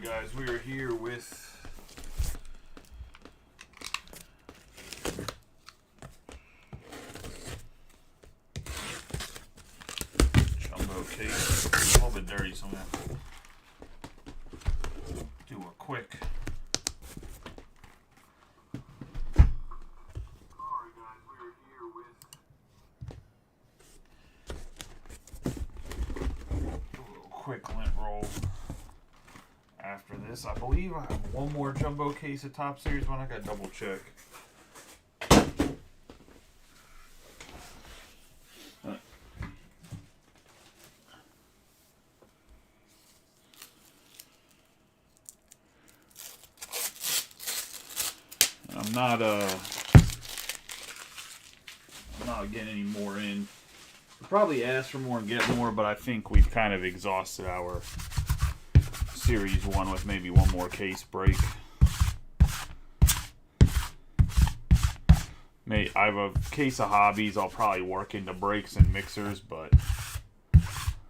guys, we are here with jumbo case. It's a little bit dirty, so I'm gonna do a quick. Alright guys, we are here with a little quick lint roll. After this, I believe I have one more jumbo case of Top Series one. I gotta double check. I'm not getting any more in. We'll probably ask for more and get more, but I think we've kind of exhausted our Series 1 with maybe one more case break. I have a case of hobbies. I'll probably work into breaks and mixers, but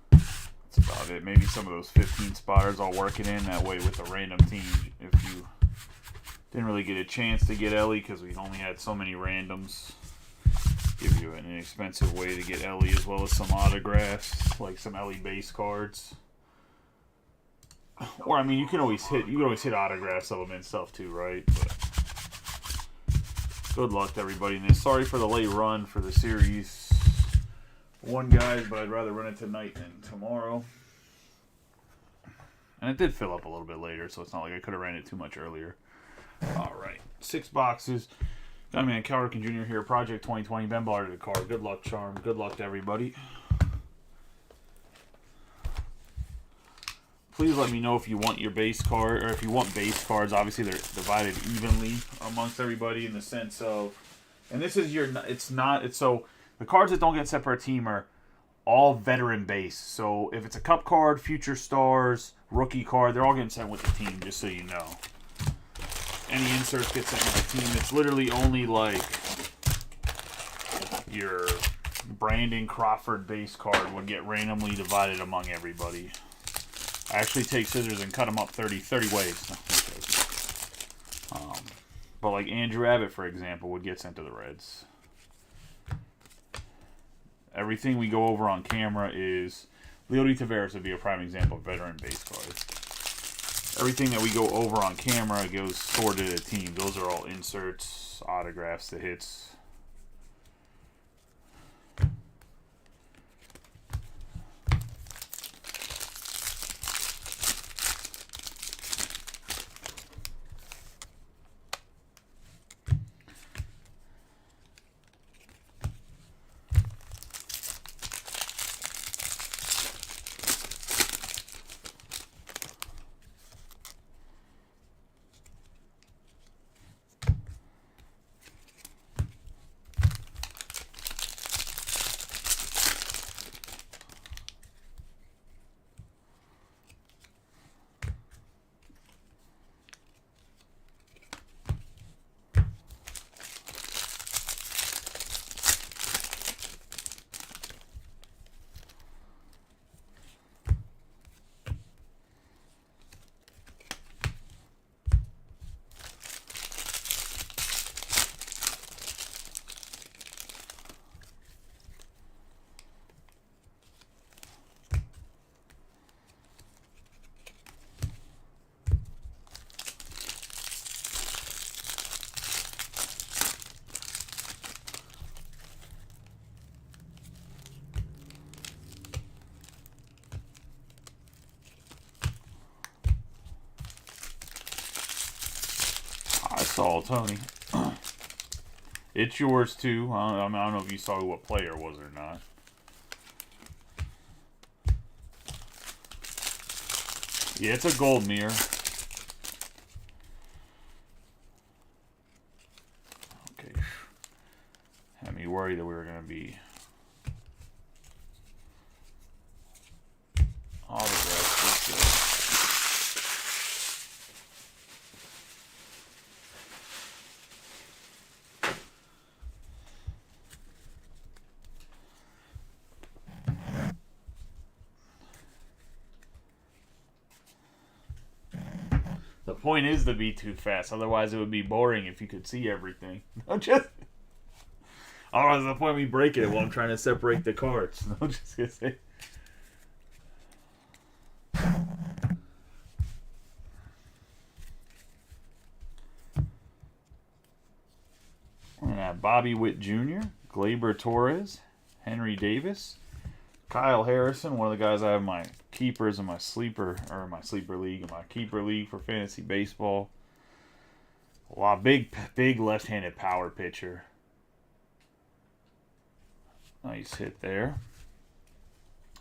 that's about it. Maybe some of those 15 spotters I'll work it in. That way with a random team, if you didn't really get a chance to get Ellie because we only had so many randoms, give you an inexpensive way to get Ellie as well as some autographs, like some Ellie base cards. Or I mean, you can always hit autographs of them and stuff too, right? But good luck to everybody in this. Sorry for the late run for the Series 1 guys, but I'd rather run it tonight than tomorrow. And it did fill up a little bit later, so it's not like I could have ran it too much earlier. All right, 6 boxes. Gunman Cal Ripken Jr. here, Project 2020. Ben Ballard to the card. Good luck, Charm. Good luck to everybody. Please let me know if you want your base card, or if you want base cards. Obviously, they're divided evenly amongst everybody in the sense of, and this is your, so the cards that don't get sent per team are all veteran base. So if it's a cup card, future stars, rookie card, they're all getting sent with the team, just so you know. Any inserts get sent with the team. It's literally only like your Brandon Crawford base card would get randomly divided among everybody. I actually take scissors and cut them up 30 ways. But like Andrew Abbott, for example, would get sent to the Reds. Everything we go over on camera is... Leody Taveras would be a prime example of veteran base card. Everything that we go over on camera goes sorted at team. Those are all inserts, autographs, the hits. I saw Tony. It's yours too. I don't know if you saw what player it was or not. Yeah, it's a gold mirror. Okay. Had me worried that we were going to be autographed. point is to be too fast. Otherwise, it would be boring if you could see everything. No, just. Otherwise, the point of me breaking it while I'm trying to separate the cards. No, just gonna say. And Bobby Witt Jr., Gleyber Torres, Henry Davis, Kyle Harrison, one of the guys I have my keepers in my sleeper league, in my keeper league for fantasy baseball. Wow, big left-handed power pitcher. Nice hit there.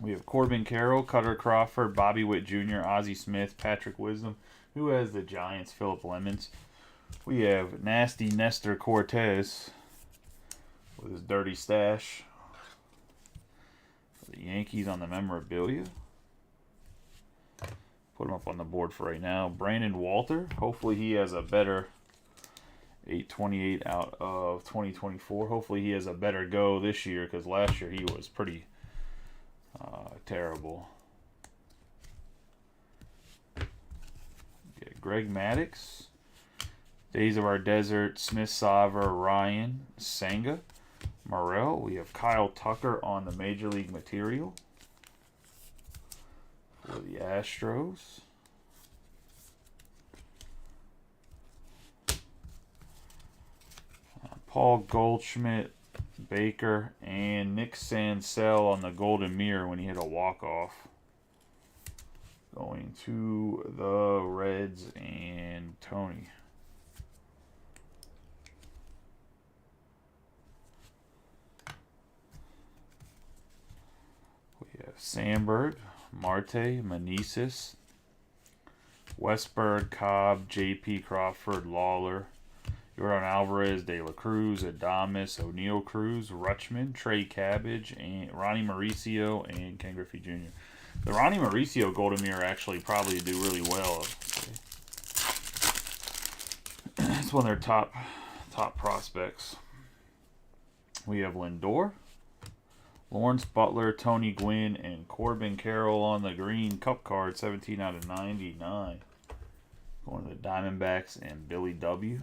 We have Corbin Carroll, Cutter Crawford, Bobby Witt Jr., Ozzie Smith, Patrick Wisdom. Who has the Giants? Phillip Lemons. We have Nasty Nestor Cortez with his dirty stash. For the Yankees on the memorabilia. Put him up on the board for right now. Brandon Walter. Hopefully he has a better 828 out of 2024. Hopefully he has a better go this year, because last year he was pretty terrible. Greg Maddux. Days of Our Desert, Smith Saver, Ryan, Senga, Morel. We have Kyle Tucker on the Major League material for the Astros. Paul Goldschmidt, Baker, and Nick Sansell on the Golden Mirror when he hit a walk-off. Going to the Reds and Tony. We have Sandberg, Marte, Meneses, Westberg, Cobb, J.P. Crawford, Lawler, Yordan Alvarez, De La Cruz, Adames, O'Neal Cruz, Rutschman, Trey Cabbage, and Ronnie Mauricio, and Ken Griffey Jr. The Ronnie Mauricio Golden Mirror actually probably do really well. It's one of their top prospects. We have Lindor, Lawrence Butler, Tony Gwynn, and Corbin Carroll on the green cup card, 17 out of 99. Going to the Diamondbacks and Billy W.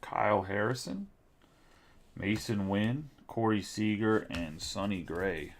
Kyle Harrison, Mason Wynn, Corey Seager, and Sonny Gray.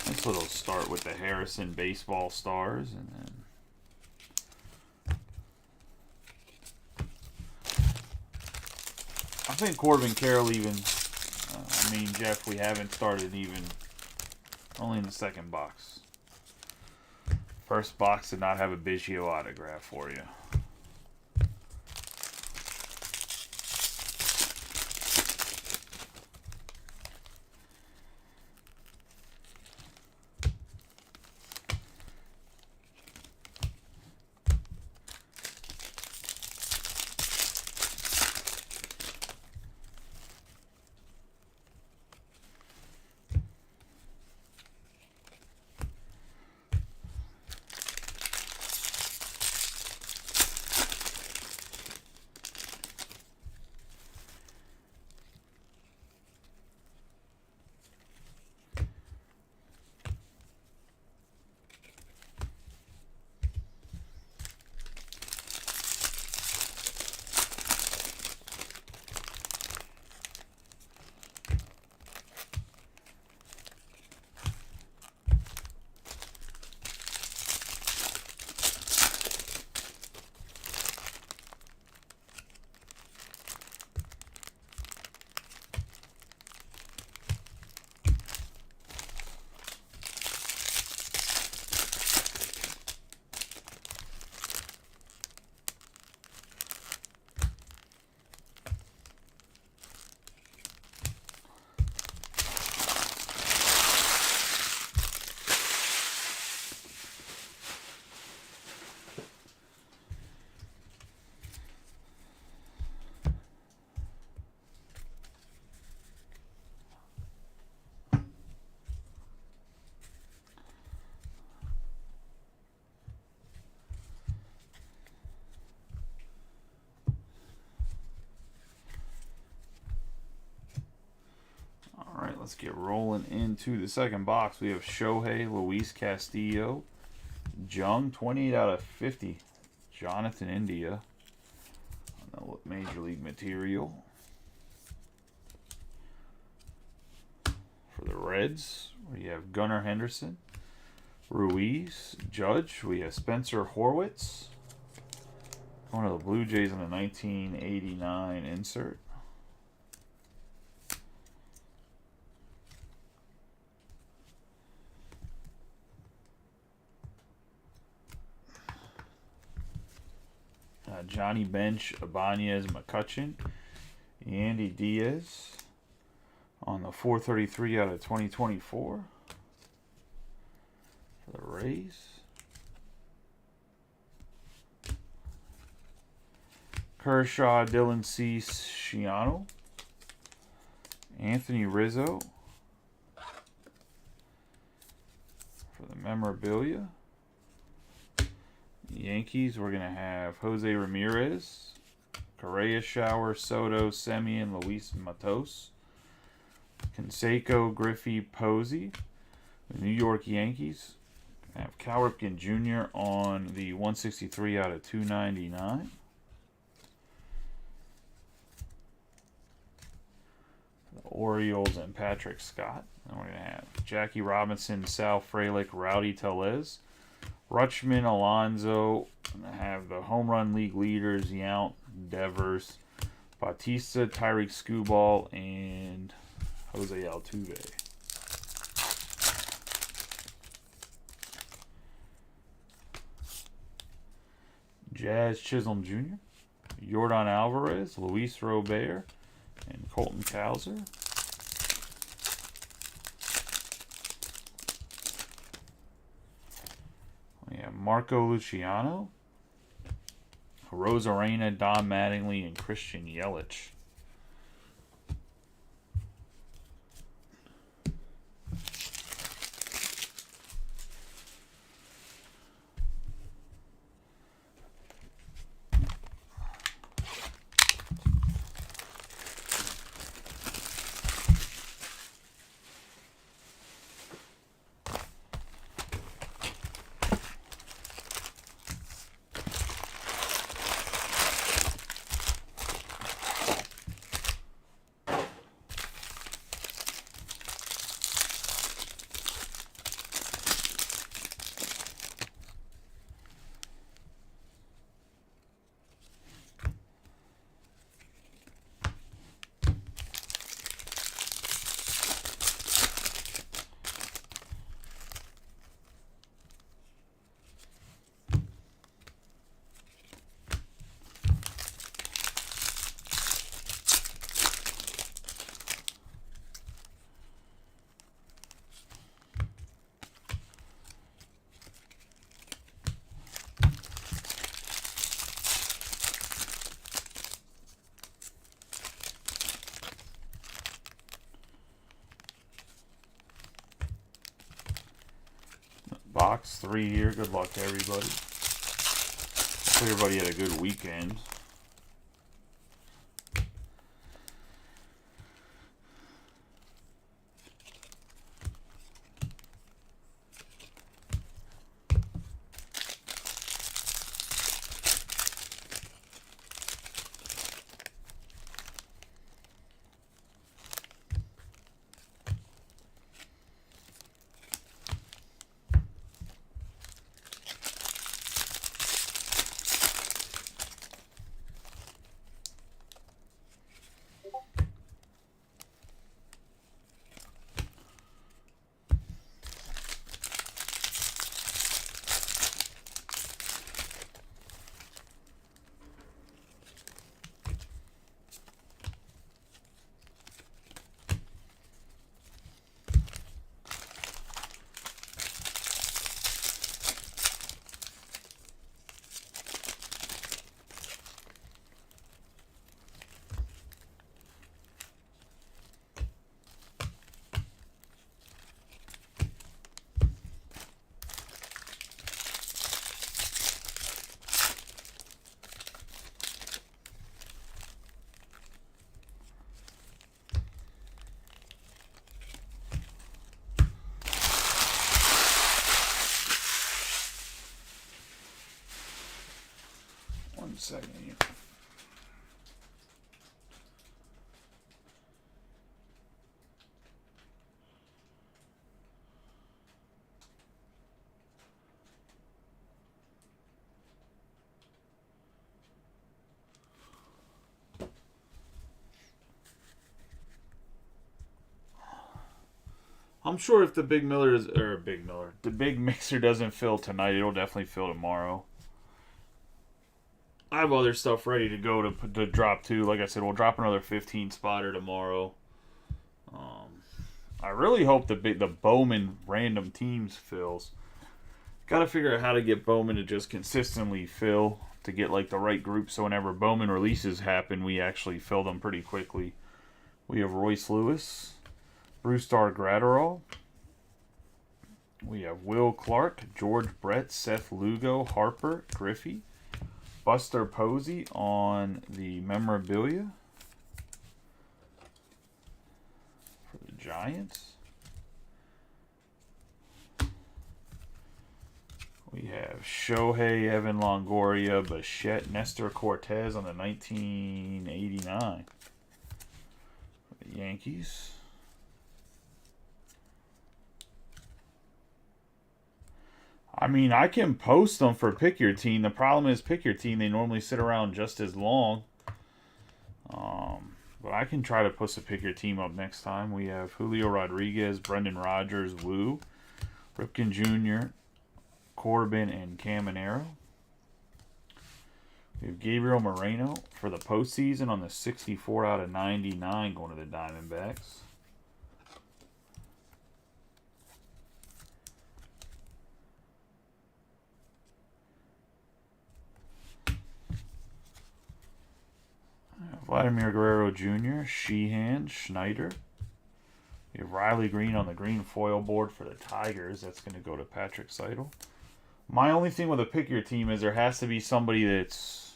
This little start with the Harrison baseball stars, and then I think Corbin Carroll even. Jeff, we haven't started even. Only in the second box. First box did not have a Biggio autograph for you. get rolling into the second box. We have Shohei, Luis Castillo, Jung, 28 out of 50. Jonathan India on the Major League material. For the Reds, we have Gunnar Henderson, Ruiz, Judge. We have Spencer Horwitz. One of the Blue Jays on a 1989 insert. Johnny Bench, Ibanez, McCutcheon, Andy Diaz on the 433 out of 2024 for the Rays. Kershaw, Dylan Cease, Shiano, Anthony Rizzo for the memorabilia. Yankees, we're going to have Jose Ramirez, Correa, Shower, Soto, Semien, Luis Matos, Canseco, Griffey, Posey. The New York Yankees have Cal Ripken Jr. on the 163 out of 299. The Orioles and Patrick Scott. And we're going to have Jackie Robinson, Sal Frelick, Rowdy Tellez, Rutschman, Alonso. And have the home run league leaders, Yount, Devers, Bautista, Tyreek Skubal, and Jose Altuve. Jazz Chisholm Jr., Yordan Alvarez, Luis Robert, and Colton Cowser. We have Marco Luciano, Rosarena, Don Mattingly, and Christian Yelich. Box 3 here. Good luck to everybody. Hope everybody had a good weekend. 1 second here. I'm sure if the big the big mixer doesn't fill tonight, it'll definitely fill tomorrow. I have other stuff ready to go to drop too. Like I said, we'll drop another 15 spotter tomorrow. I really hope the Bowman random teams fills. Got to figure out how to get Bowman to just consistently fill to get like the right group. So whenever Bowman releases happen, we actually fill them pretty quickly. We have Royce Lewis, Brewstar Gratterall. We have Will Clark, George Brett, Seth Lugo, Harper, Griffey, Buster Posey on the memorabilia for the Giants. We have Shohei, Evan Longoria, Bichette, Nestor Cortez on the 1989 for the Yankees. I mean, I can post them for Pick Your Team. The problem is Pick Your Team, they normally sit around just as long. But I can try to put a Pick Your Team up next time. We have Julio Rodriguez, Brendan Rodgers, Wu, Ripken Jr., Corbin, and Caminero. We have Gabriel Moreno for the postseason on the 64 out of 99 going to the Diamondbacks. Vladimir Guerrero Jr., Sheehan, Schneider. We have Riley Green on the green foil board for the Tigers. That's going to go to Patrick Seidel. My only thing with a Pick Your Team is there has to be somebody that's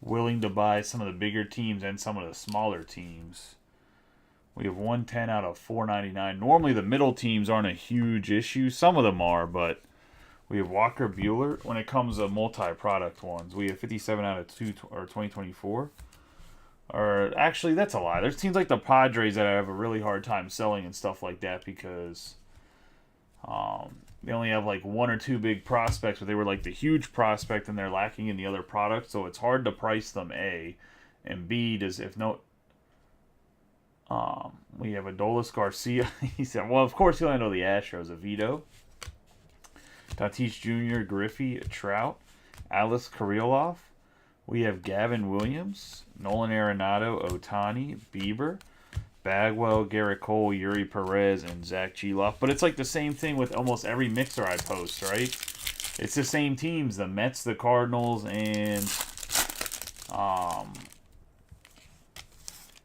willing to buy some of the bigger teams and some of the smaller teams. We have 110 out of 499. Normally the middle teams aren't a huge issue. Some of them are, but we have Walker Buehler. When it comes to multi-product ones, we have 57 out of 2024. Or actually, that's a lie. There's teams like the Padres that I have a really hard time selling and stuff like that because they only have like one or two big prospects, but they were like the huge prospect and they're lacking in the other product, so it's hard to price them. A, and B, we have Adolis Garcia. He said, well, of course you'll handle the Astros. Vito, Tatis Jr., Griffey, Trout, Alice Kirilloff. We have Gavin Williams, Nolan Arenado, Ohtani, Bieber, Bagwell, Garrett Cole, Yuri Perez, and Zach Geloff. But it's like the same thing with almost every mixer I post, right? It's the same teams, the Mets, the Cardinals, and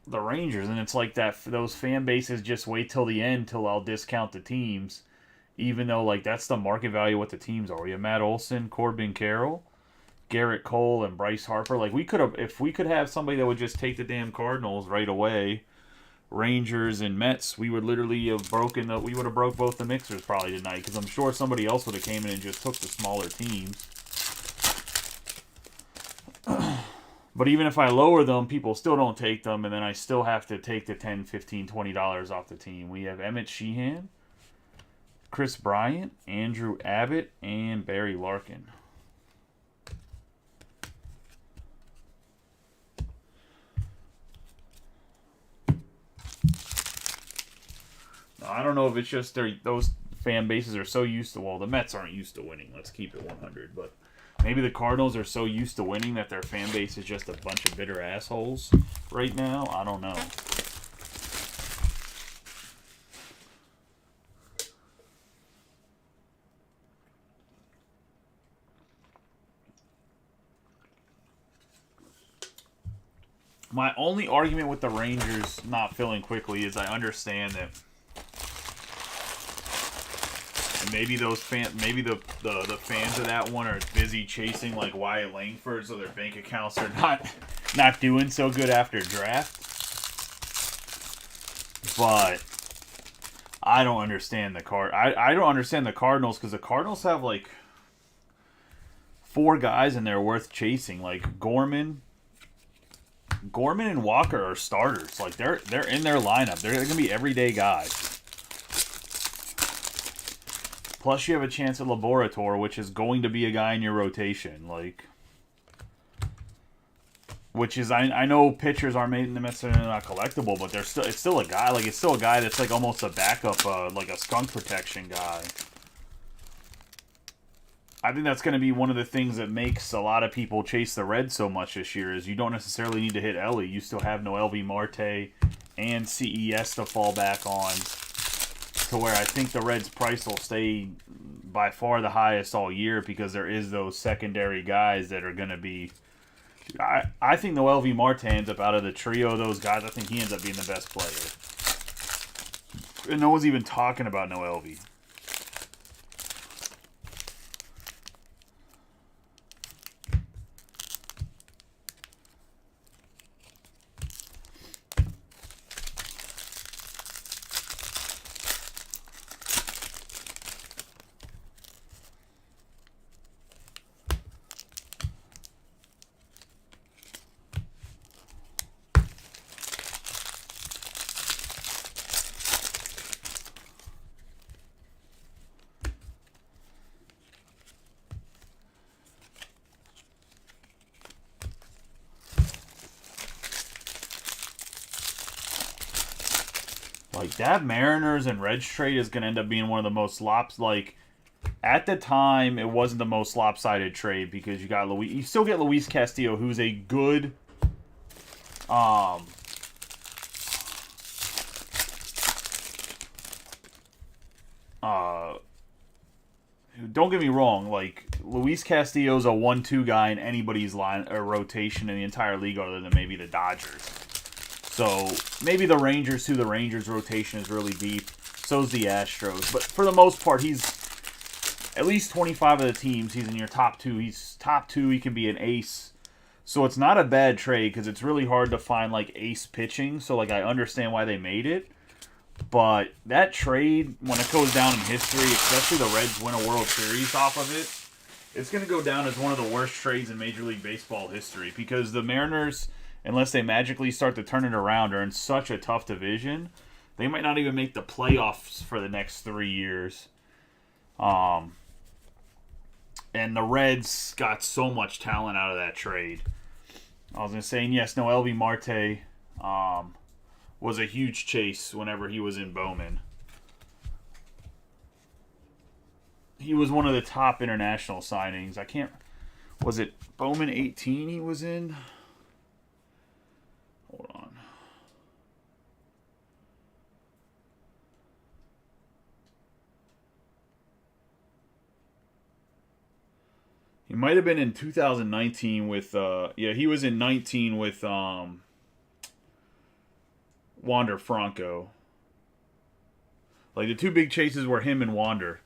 the Rangers. And it's like that. Those fan bases just wait till the end till I'll discount the teams, even though like that's the market value of what the teams are. We have Matt Olson, Corbin Carroll, Garrett Cole, and Bryce Harper. Like we could have, if we could have somebody that would just take the damn Cardinals right away, Rangers and Mets, we would literally have we would have broke both the mixers probably tonight because I'm sure somebody else would have came in and just took the smaller teams. But even if I lower them, people still don't take them, and then I still have to take the $10, $15, $20 off the team. We have Emmett Sheehan, Chris Bryant, Andrew Abbott, and Barry Larkin. I don't know if it's just those fan bases are so used to, well, the Mets aren't used to winning. Let's keep it 100. But maybe the Cardinals are so used to winning that their fan base is just a bunch of bitter assholes right now. I don't know. My only argument with the Rangers not filling quickly is I understand that maybe the fans of that one are busy chasing like Wyatt Langford, so their bank accounts are not doing so good after draft. But I don't understand I don't understand the Cardinals because the Cardinals have like 4 guys in there worth chasing. Like Gorman and Walker are starters. Like they're in their lineup. They're gonna be everyday guys. Plus, you have a chance at Laborator, which is going to be a guy in your rotation. Like, which is I know pitchers aren't made necessarily not collectible, but it's still a guy. Like it's still a guy that's like almost a backup, like a skunk protection guy. I think that's going to be one of the things that makes a lot of people chase the Reds so much this year is you don't necessarily need to hit Ellie. You still have Noel V. Marte and CES to fall back on, to where I think the Reds' price will stay by far the highest all year because there is those secondary guys that are going to be... I think Noel V. Marte ends up out of the trio of those guys. I think he ends up being the best player. And no one's even talking about Noel V. Like, that Mariners and Reds trade is going to end up being one of the most like, at the time, it wasn't the most lopsided trade because you got you still get Luis Castillo, who's a good, don't get me wrong, like, Luis Castillo's a 1-2 guy in anybody's line or rotation in the entire league other than maybe the Dodgers. So, maybe the Rangers, too. The Rangers' rotation is really deep. So's the Astros. But for the most part, he's at least 25 of the teams. He's in your top 2. He's top 2. He can be an ace. So, it's not a bad trade because it's really hard to find, like, ace pitching. So, like, I understand why they made it. But that trade, when it goes down in history, especially the Reds win a World Series off of it, it's going to go down as one of the worst trades in Major League Baseball history because the Mariners... unless they magically start to turn it around, are in such a tough division, they might not even make the playoffs for the next 3 years. And the Reds got so much talent out of that trade. I was going to say, and yes, Noel V. Marte was a huge chase whenever he was in Bowman. He was one of the top international signings. I can't... was it Bowman 18 he was in? Hold on. He might have been in 2019 with he was in 19 with Wander Franco. Like the 2 big chases were him and Wander.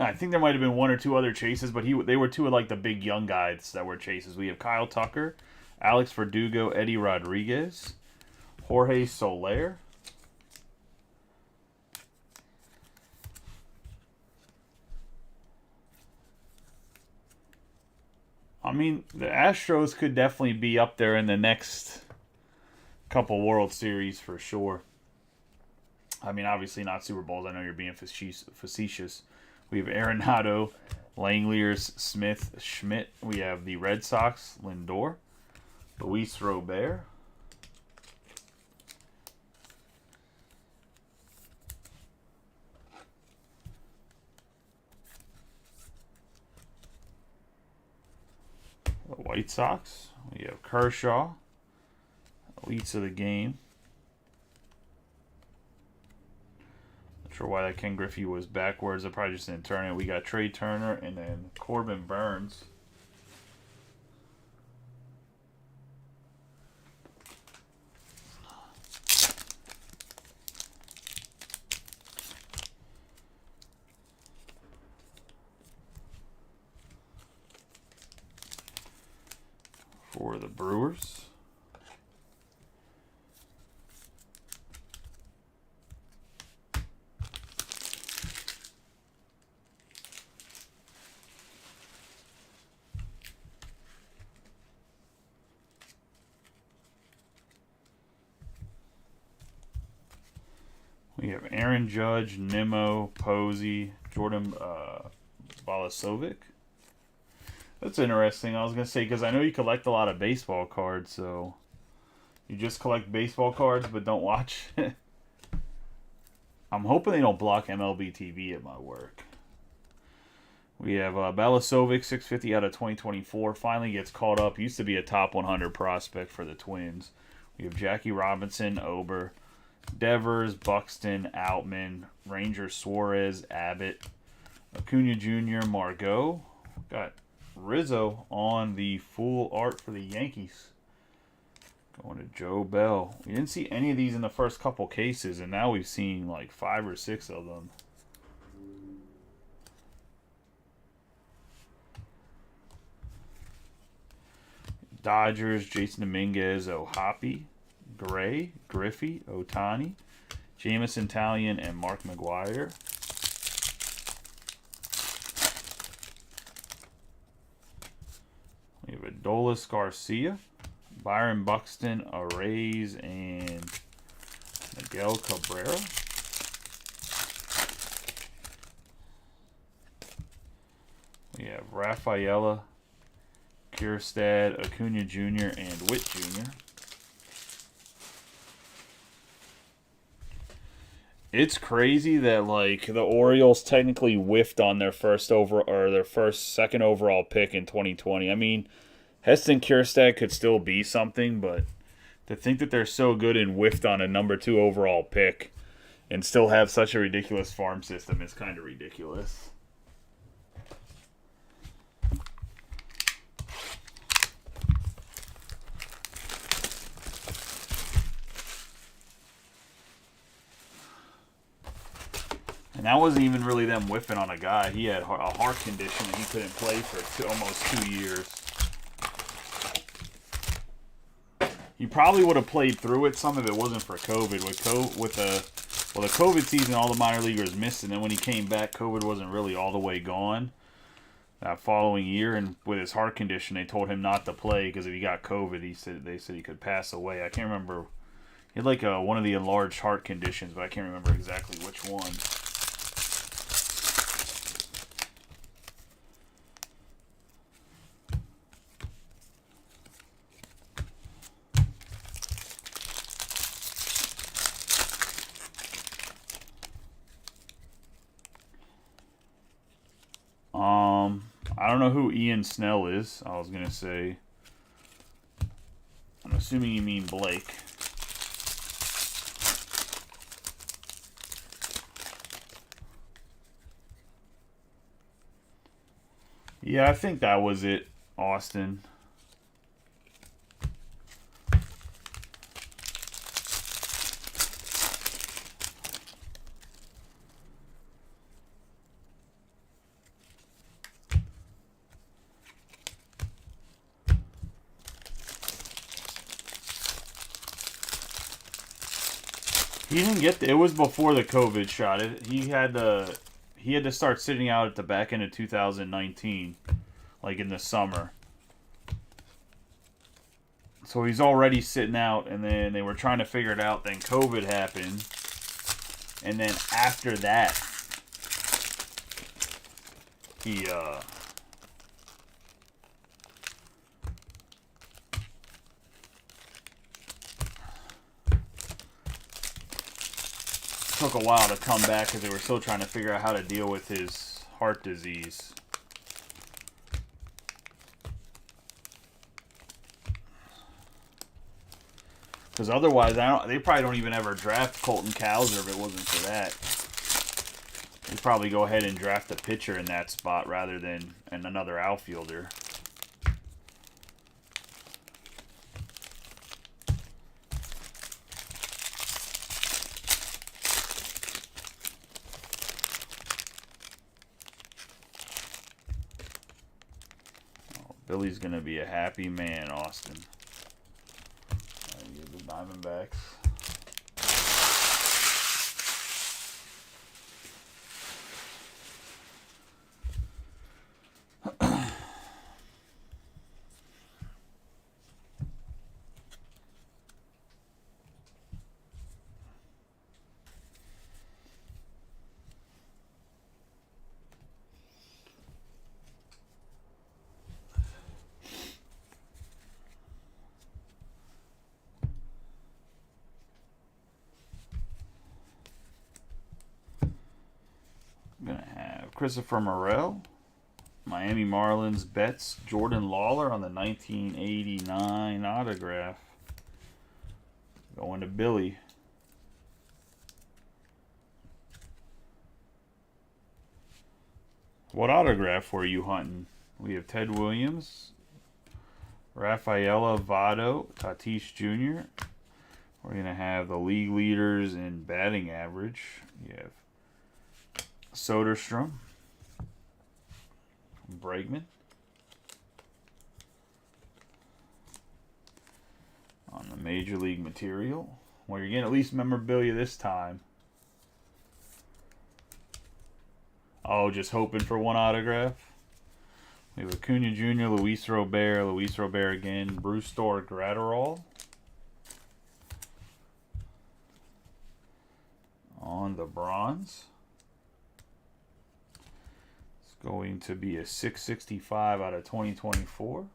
I think there might have been 1 or 2 other chases, but they were 2 of like the big young guys that were chases. We have Kyle Tucker, Alex Verdugo, Eddie Rodriguez, Jorge Soler. I mean, the Astros could definitely be up there in the next couple World Series for sure. I mean, obviously not Super Bowls. I know you're being facetious. We have Arenado, Langeliers, Smith, Schmidt. We have the Red Sox, Lindor, Luis Robert. The White Sox. We have Kershaw, elites of the game. Not sure why that Ken Griffey was backwards. I probably just didn't turn it. We got Trey Turner and then Corbin Burns. For the Brewers. We have Aaron Judge, Nimmo, Posey, Jordan Balasovic. That's interesting. I was going to say, because I know you collect a lot of baseball cards, so you just collect baseball cards but don't watch. I'm hoping they don't block MLB TV at my work. We have Balasovic, 650 out of 2024. Finally gets caught up. Used to be a top 100 prospect for the Twins. We have Jackie Robinson, Ober, Devers, Buxton, Outman, Ranger Suarez, Abbott, Acuna Jr., Margot. Got Rizzo on the full art for the Yankees. Going to Joe Bell. We didn't see any of these in the first couple cases, and now we've seen like 5 or 6 of them. Dodgers, Jason Dominguez, O'Hoppe, Gray, Griffey, Otani, Jamison Talion, and Mark McGuire. We have Adolis Garcia, Byron Buxton, Arrays, and Miguel Cabrera. We have Rafaela, Kierstad, Acuna Jr., and Witt Jr. It's crazy that like the Orioles technically whiffed on their second overall pick in 2020. I mean, Heston Kjerstad could still be something, but to think that they're so good and whiffed on a number 2 overall pick and still have such a ridiculous farm system is kind of ridiculous. And that wasn't even really them whiffing on a guy. He had a heart condition and he couldn't play for almost 2 years. He probably would have played through it some if it wasn't for COVID. With the COVID season, all the minor leaguers missed, and then when he came back, COVID wasn't really all the way gone that following year. And with his heart condition, they told him not to play because if he got COVID, they said he could pass away. I can't remember. He had like one of the enlarged heart conditions, but I can't remember exactly which one. I don't know who Ian Snell is. I was going to say. I'm assuming you mean Blake. Yeah, I think that was it, Austin. He didn't get it was before the COVID shot. He had to start sitting out at the back end of 2019, like in the summer. So he's already sitting out, and then they were trying to figure it out. Then COVID happened, and then after that, he took a while to come back because they were still trying to figure out how to deal with his heart disease. Because otherwise, they probably don't even ever draft Colton Cowser if it wasn't for that. They'd probably go ahead and draft a pitcher in that spot rather than another outfielder. Billy's going to be a happy man, Austin. The Diamondbacks. Christopher Morel. Miami Marlins Betts. Jordan Lawler on the 1989 autograph. Going to Billy. What autograph were you hunting? We have Ted Williams, Rafaela Votto, Tatis Jr. We're going to have the league leaders in batting average. You have Soderstrom, Bregman. On the Major League material. Well, you're getting at least memorabilia this time. Oh, just hoping for one autograph. We have Acuna Jr., Luis Robert again, Bruce Store Gratterall. On the bronze. It's going to be a 665 out of 2024.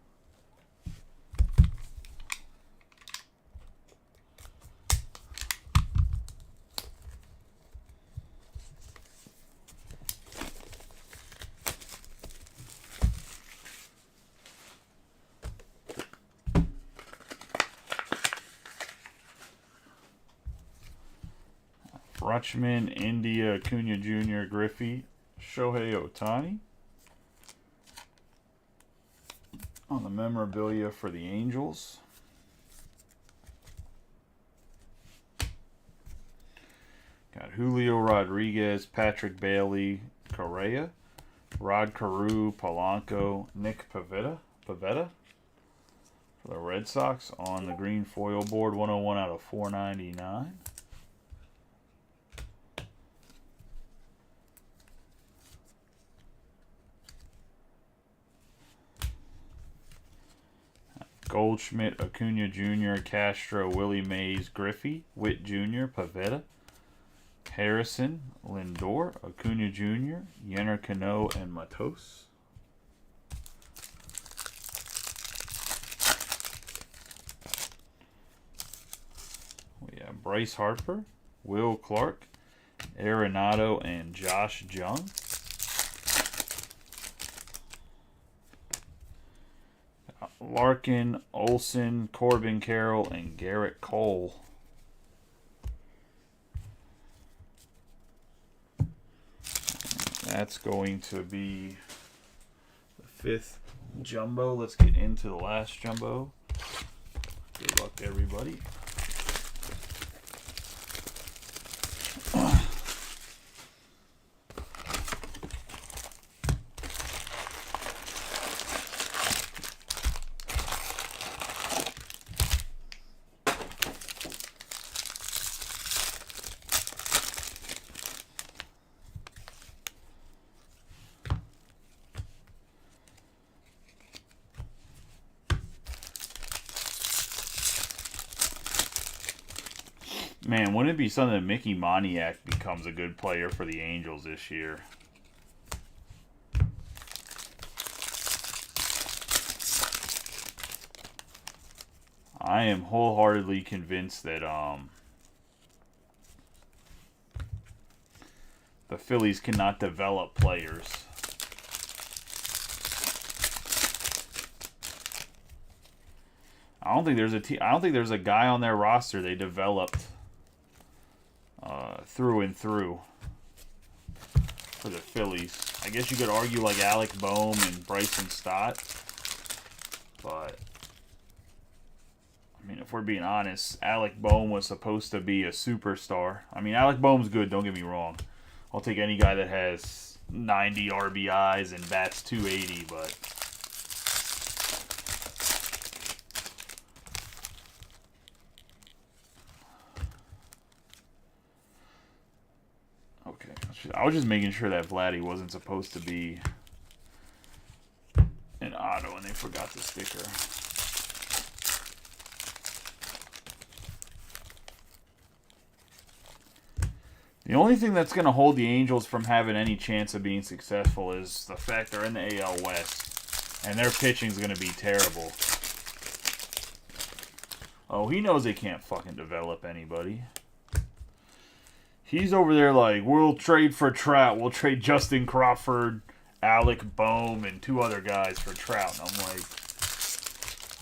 Rutschman, India, Acuna Jr., Griffey, Shohei Ohtani. On the memorabilia for the Angels. Got Julio Rodriguez, Patrick Bailey, Correa, Rod Carew, Polanco, Nick Pivetta for the Red Sox on the green foil board, 101 out of 499. Goldschmidt, Acuna Jr., Castro, Willie Mays, Griffey, Witt Jr., Pivetta, Harrison, Lindor, Acuna Jr., Yenner Cano, and Matos. We have Bryce Harper, Will Clark, Arenado, and Josh Jung. Larkin, Olsen, Corbin Carroll, and Garrett Cole. That's going to be the 5th jumbo. Let's get into the last jumbo. Good luck to everybody. Man, wouldn't it be something that Mickey Moniak becomes a good player for the Angels this year? I am wholeheartedly convinced that the Phillies cannot develop players. I don't think there's a guy on their roster they developed through and through for the Phillies. I guess you could argue like Alec Boehm and Bryson Stott, but I mean, if we're being honest, Alec Boehm was supposed to be a superstar. I mean, Alec Boehm's good, don't get me wrong. I'll take any guy that has 90 RBIs and bats 280, but okay. I was just making sure that Vladdy wasn't supposed to be an auto and they forgot the sticker. The only thing that's going to hold the Angels from having any chance of being successful is the fact they're in the AL West, and their pitching is going to be terrible. Oh, he knows they can't fucking develop anybody. He's over there like, we'll trade for Trout. We'll trade Justin Crawford, Alec Boehm, and 2 other guys for Trout. And I'm like,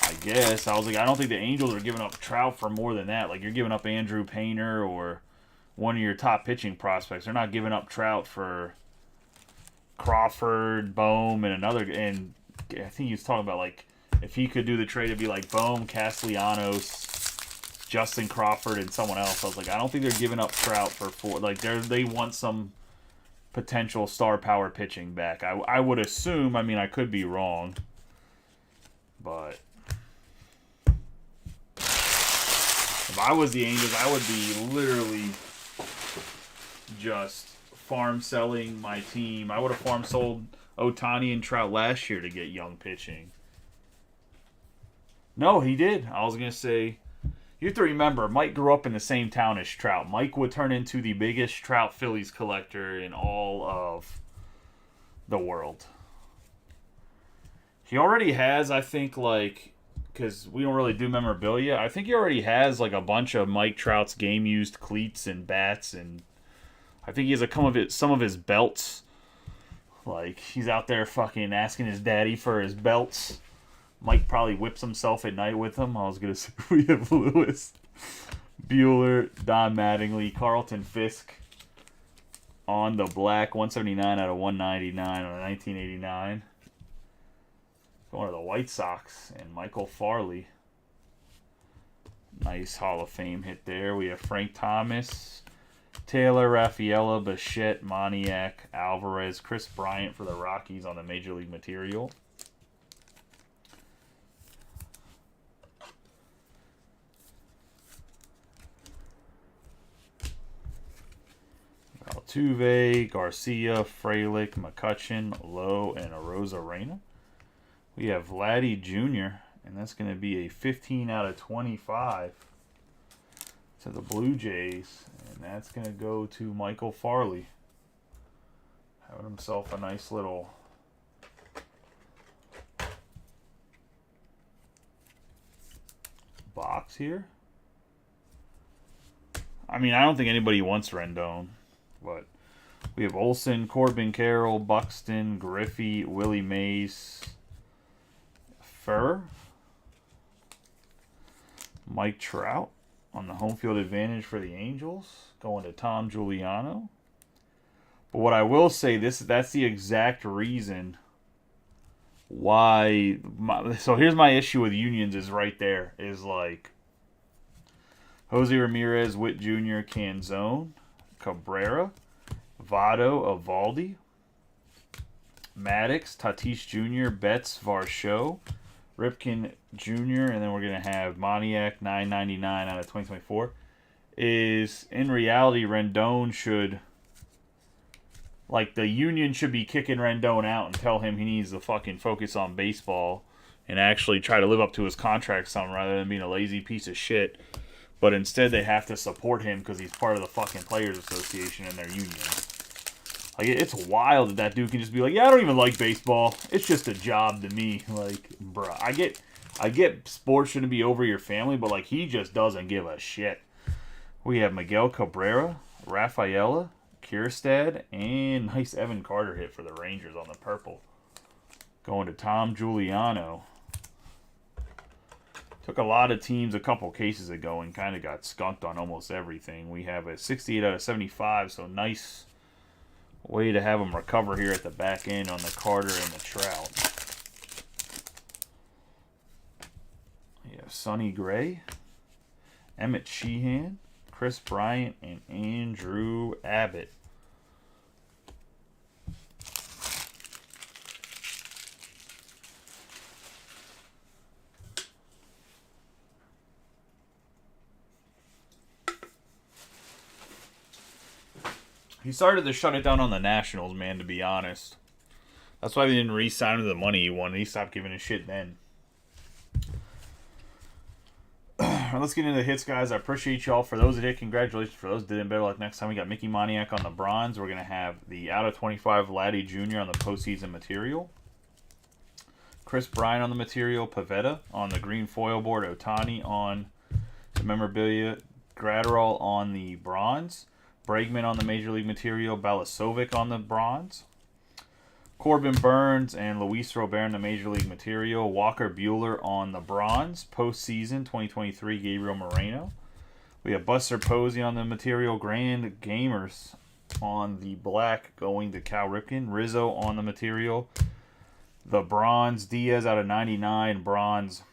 I guess. I was like, I don't think the Angels are giving up Trout for more than that. Like, you're giving up Andrew Painter or one of your top pitching prospects. They're not giving up Trout for Crawford, Boehm, and another. And I think he was talking about, like, if he could do the trade, it'd be like Boehm, Castellanos, Justin Crawford, and someone else. I was like, I don't think they're giving up Trout for 4. Like, they want some potential star power pitching back. I would assume. I mean, I could be wrong. But if I was the Angels, I would be literally just farm selling my team. I would have farm sold Ohtani and Trout last year to get young pitching. No, he did. I was going to say, you have to remember, Mike grew up in the same town as Trout. Mike would turn into the biggest Trout Phillies collector in all of the world. He already has, I think, like, because we don't really do memorabilia, I think he already has, like, a bunch of Mike Trout's game-used cleats and bats, and I think he has some of his belts. Like, he's out there fucking asking his daddy for his belts. Mike probably whips himself at night with them. I was going to say we have Lewis, Bueller, Don Mattingly, Carlton Fisk on the black, 179 out of 199 on a 1989. Going to the White Sox and Michael Farley. Nice Hall of Fame hit there. We have Frank Thomas, Taylor, Rafaela, Bichette, Moniak, Alvarez, Chris Bryant for the Rockies on the Major League material. Altuve, Garcia, Frelick, McCutchen, Lowe, and Arozarena. We have Vladdy Jr., and that's going to be a 15 out of 25 to the Blue Jays, and that's going to go to Michael Farley. Having himself a nice little box here. I mean, I don't think anybody wants Rendon, but we have Olsen, Corbin Carroll, Buxton, Griffey, Willie Mays, Furr, Mike Trout on the home field advantage for the Angels, going to Tom Giuliano. But what I will say, that's the exact reason why. So here's my issue with unions is right there. Is like Jose Ramirez, Witt Jr., Canzone, Cabrera, Votto, Evaldi, Maddox, Tatis Jr., Betts, Varsho, Ripken Jr., and then we're going to have Moniak, $9.99 out of 2024. Is, in reality, Rendon should, like, the union should be kicking Rendon out and tell him he needs to fucking focus on baseball and actually try to live up to his contract some rather than being a lazy piece of shit. But instead they have to support him because he's part of the fucking Players Association and their union. Like, it's wild that dude can just be like, yeah, I don't even like baseball. It's just a job to me. Like, bruh, I get sports shouldn't be over your family, but, like, he just doesn't give a shit. We have Miguel Cabrera, Rafaela, Kierstad, and nice Evan Carter hit for the Rangers on the purple. Going to Tom Giuliano. Took a lot of teams a couple cases ago and kind of got skunked on almost everything. We have a 68 out of 75, so nice way to have them recover here at the back end on the Carter and the Trout. We have Sonny Gray, Emmett Sheehan, Chris Bryant, and Andrew Abbott. He started to shut it down on the Nationals, man, to be honest. That's why they didn't re-sign him the money he wanted. He stopped giving a shit then. Let's get into the hits, guys. I appreciate y'all. For those that hit, congratulations. For those that didn't, better luck next time. We got Mickey Moniak on the bronze. We're going to have the out of 25 Vladdy Jr. on the postseason material. Chris Bryant on the material. Pavetta on the green foil board. Ohtani on the memorabilia. Gratterall on the bronze. Bregman on the Major League Material. Balasovic on the bronze. Corbin Burns and Luis Robert on the Major League Material. Walker Buehler on the bronze. Postseason 2023, Gabriel Moreno. We have Buster Posey on the Material. Grand Gamers on the black going to Cal Ripken. Rizzo on the Material. The bronze, Diaz out of 99. Bronze,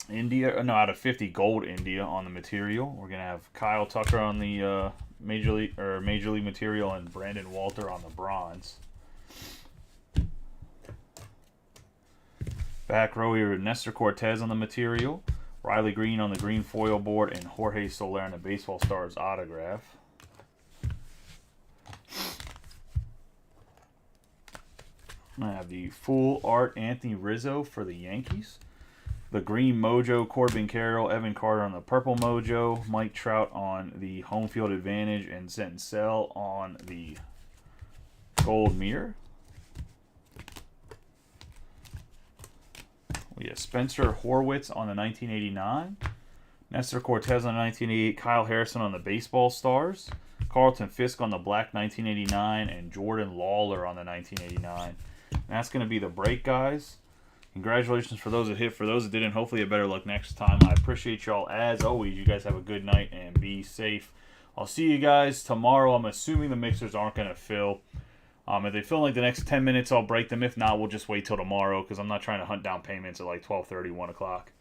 India. No, out of 50, gold India on the Material. We're going to have Kyle Tucker on the Major League Material and Brandon Walter on the bronze. Back row here, Nestor Cortez on the Material. Riley Green on the green foil board, and Jorge Soler on the Baseball Stars autograph. I have the full art Anthony Rizzo for the Yankees. The green mojo, Corbin Carroll, Evan Carter on the purple mojo, Mike Trout on the home field advantage, and Zenton Sell on the gold mirror. We have Spencer Horwitz on the 1989. Nestor Cortez on the 1988. Kyle Harrison on the Baseball Stars. Carlton Fisk on the black 1989. And Jordan Lawler on the 1989. And that's going to be the break, guys. Congratulations for those that hit. For those that didn't, hopefully a better luck next time. I appreciate y'all as always. You guys have a good night and be safe. I'll see you guys tomorrow. I'm assuming the mixers aren't going to fill. If they fill in like the next 10 minutes, I'll break them. If not, we'll just wait till tomorrow because I'm not trying to hunt down payments at like 12:30, 1 o'clock.